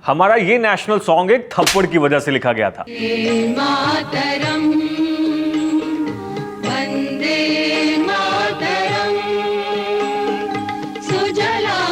हमारा ये national song एक थप्पड़ की वजह से लिखा गया था। मातरम, वंदे मातरम, सुजलाम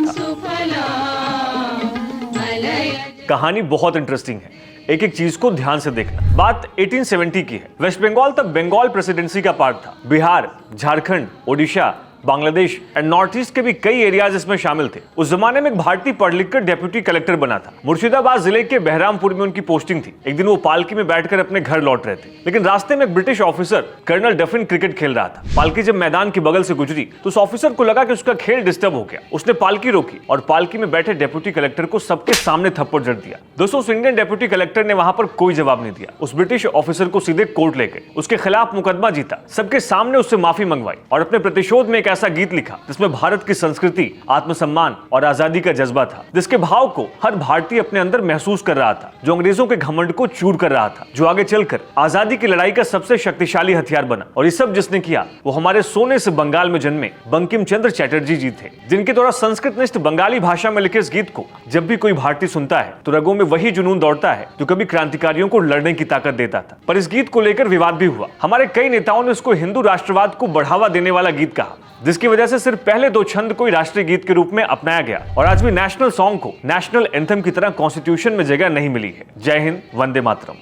सुफलाम मलयज। कहानी बहुत इंटरेस्टिंग है, एक एक चीज को ध्यान से देखना। बात 1870 की है। वेस्ट बंगाल तब बंगाल प्रेसिडेंसी का पार्ट था। Bihar, Jharkhand, Odisha, Bangladesh and north east के भी कई एरियाज इसमें शामिल थे। उस जमाने में एक भारतीय पढ़ लिखकर डेप्यूटी कलेक्टर बना था। मुर्शिदाबाद जिले के बहरामपुर में उनकी पोस्टिंग थी। एक दिन वो पालकी में बैठकर अपने घर लौट रहे थे, लेकिन रास्ते में एक ब्रिटिश ऑफिसर कर्नल डफिन क्रिकेट खेल रहा था। पालकी जब मैदान के बगल से गुजरी तो उस ऑफिसर को लगा कि उसका खेल डिस्टर्ब हो गया। उसने पालकी रोकी और पालकी में बैठे डेप्यूटी कलेक्टर को सबके सामने थप्पड़ जड़ दिया। दोस्तों, उस इंडियन डेप्यूटी कलेक्टर ने वहां पर कोई जवाब नहीं दिया। उस ब्रिटिश ऑफिसर को सीधे कोर्ट ले गए, उसके खिलाफ मुकदमा जीता, सबके सामने उससे माफी मंगवाई और अपने प्रतिशोध में एक ऐसा गीत लिखा जिसमें भारत की संस्कृति, आत्मसम्मान और आजादी का जज्बा था, जिसके भाव को हर भारतीय अपने अंदर महसूस कर रहा था, जो अंग्रेजों के घमंड को चूर कर रहा था, जो आगे चलकर आजादी की लड़ाई का सबसे शक्तिशाली हथियार बना। और ये सब जिसने किया वो हमारे सोने से बंगाल में जन्मे बंकिम चंद्र चटर्जी जी थे, जिनके द्वारा संस्कृतनिष्ठ बंगाली भाषा में लिखे इस गीत को जब भी कोई भारतीय सुनता है तो रगों में वही जुनून दौड़ता है जो कभी क्रांतिकारियों को लड़ने की ताकत देता था। पर इस गीत को लेकर विवाद भी हुआ। हमारे कई नेताओं ने इसको हिंदू राष्ट्रवाद को बढ़ावा देने वाला गीत कहा, जिसकी वजह से सिर्फ पहले 2 छंद को ही राष्ट्रीय गीत के रूप में अपनाया गया और आज भी नेशनल सॉन्ग को नेशनल एंथम की तरह कॉन्स्टिट्यूशन में जगह नहीं मिली है। जय हिंद, वंदे मातरम।